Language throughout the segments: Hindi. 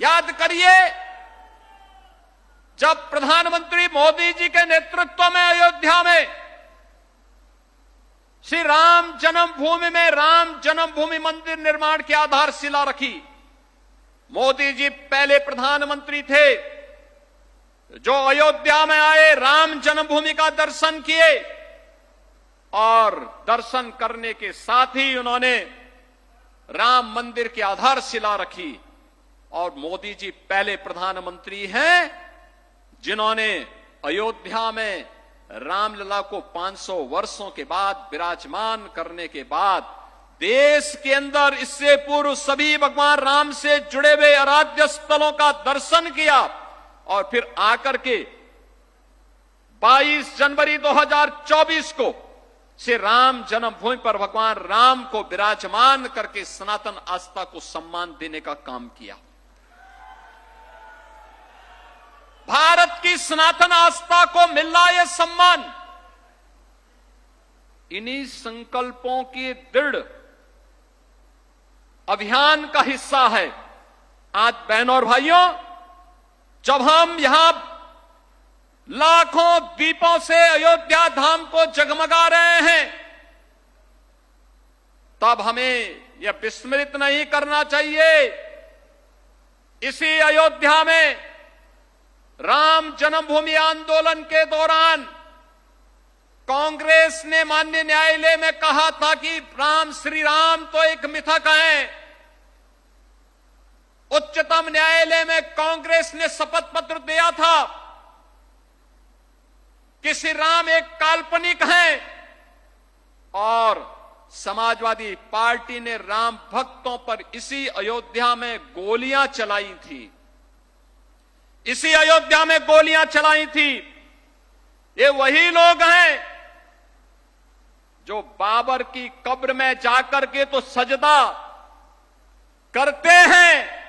याद करिए, जब प्रधानमंत्री मोदी जी के नेतृत्व में अयोध्या में श्री राम जन्मभूमि में राम जन्मभूमि मंदिर निर्माण की आधारशिला रखी। मोदी जी पहले प्रधानमंत्री थे जो अयोध्या में आए, राम जन्मभूमि का दर्शन किए और दर्शन करने के साथ ही उन्होंने राम मंदिर की आधारशिला रखी। और मोदी जी पहले प्रधानमंत्री हैं जिन्होंने अयोध्या में रामलला को 500 वर्षों के बाद विराजमान करने के बाद देश के अंदर इससे पूर्व सभी भगवान राम से जुड़े हुए आराध्य स्थलों का दर्शन किया और फिर आकर के 22 जनवरी 2024 को श्री राम जन्मभूमि पर भगवान राम को विराजमान करके सनातन आस्था को सम्मान देने का काम किया। भारत की सनातन आस्था को मिल रहा यह सम्मान इन्हीं संकल्पों की दृढ़ अभियान का हिस्सा है। आज बहनों और भाइयों, जब हम यहां लाखों दीपों से अयोध्या धाम को जगमगा रहे हैं, तब हमें यह विस्मृत नहीं करना चाहिए, इसी अयोध्या में राम जन्मभूमि आंदोलन के दौरान कांग्रेस ने माननीय न्यायालय में कहा था कि राम श्री राम तो एक मिथक है। उच्चतम न्यायालय में कांग्रेस ने शपथ पत्र दिया था कि श्री राम एक काल्पनिक हैं और समाजवादी पार्टी ने राम भक्तों पर इसी अयोध्या में गोलियां चलाई थी, इसी अयोध्या में गोलियां चलाई थी। ये वही लोग हैं जो बाबर की कब्र में जाकर के तो सजदा करते हैं,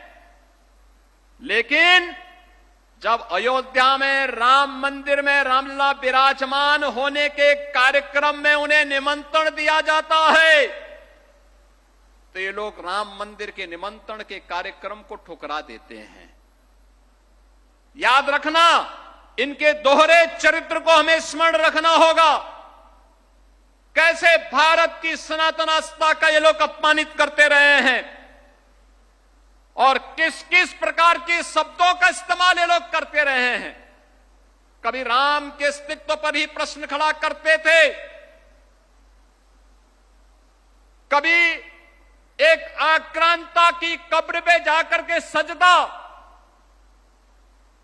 लेकिन जब अयोध्या में राम मंदिर में रामलला विराजमान होने के कार्यक्रम में उन्हें निमंत्रण दिया जाता है तो ये लोग राम मंदिर के निमंत्रण के कार्यक्रम को ठुकरा देते हैं। याद रखना, इनके दोहरे चरित्र को हमें स्मरण रखना होगा। कैसे भारत की सनातन आस्था का ये लोग अपमानित करते रहे हैं और किस किस प्रकार के शब्दों का इस्तेमाल ये लोग करते रहे हैं। कभी राम के अस्तित्व पर ही प्रश्न खड़ा करते थे, कभी एक आक्रांता की कब्र पे जाकर के सजदा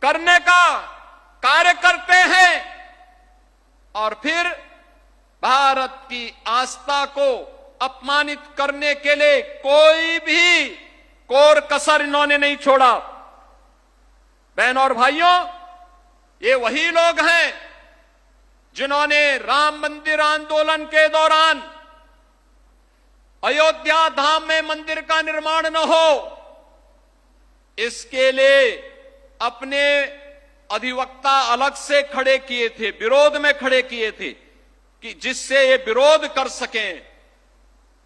करने का कार्य करते हैं और फिर भारत की आस्था को अपमानित करने के लिए कोई भी कोर कसर इन्होंने नहीं छोड़ा। बहनों और भाइयों, ये वही लोग हैं जिन्होंने राम मंदिर आंदोलन के दौरान अयोध्या धाम में मंदिर का निर्माण न हो इसके लिए अपने अधिवक्ता अलग से खड़े किए थे, विरोध में खड़े किए थे कि जिससे ये विरोध कर सकें,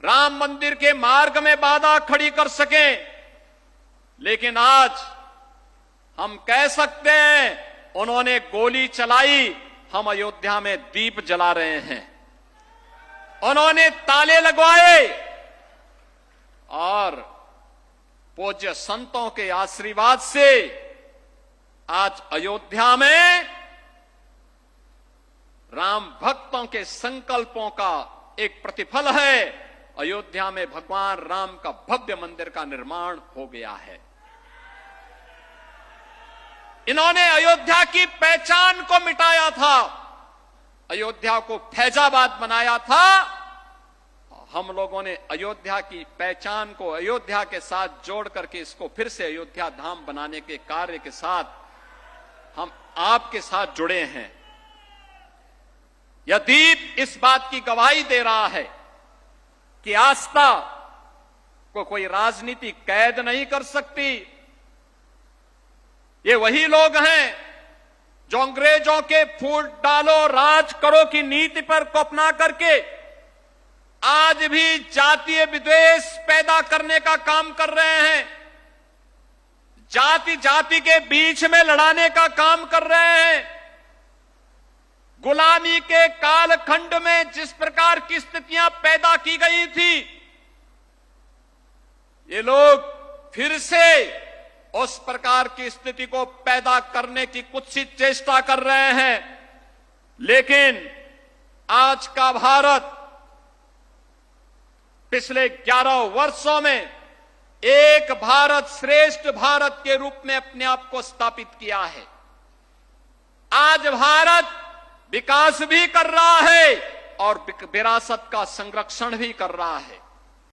राम मंदिर के मार्ग में बाधा खड़ी कर सकें। लेकिन आज हम कह सकते हैं उन्होंने गोली चलाई, हम अयोध्या में दीप जला रहे हैं। उन्होंने ताले लगवाए और पूज्य संतों के आशीर्वाद से आज अयोध्या में राम भक्तों के संकल्पों का एक प्रतिफल है। अयोध्या में भगवान राम का भव्य मंदिर का निर्माण हो गया है। इन्होंने अयोध्या की पहचान को मिटाया था, अयोध्या को फैजाबाद बनाया था। हम लोगों ने अयोध्या की पहचान को अयोध्या के साथ जोड़ करके इसको फिर से अयोध्या धाम बनाने के कार्य के साथ हम आपके साथ जुड़े हैं। यह दीप इस बात की गवाही दे रहा है कि आस्था को कोई राजनीति कैद नहीं कर सकती। ये वही लोग हैं जो अंग्रेजों के फूट डालो राज करो की नीति पर को अपना करके आज भी जातीय विद्वेष पैदा करने का काम कर रहे हैं। जाति जाति के बीच में लड़ाने का काम कर रहे हैं। गुलामी के कालखंड में जिस प्रकार की स्थितियां पैदा की गई थी, ये लोग फिर से उस प्रकार की स्थिति को पैदा करने की कुत्सित चेष्टा कर रहे हैं। लेकिन आज का भारत पिछले 11 वर्षों में एक भारत श्रेष्ठ भारत के रूप में अपने आप को स्थापित किया है। आज भारत विकास भी कर रहा है और विरासत का संरक्षण भी कर रहा है।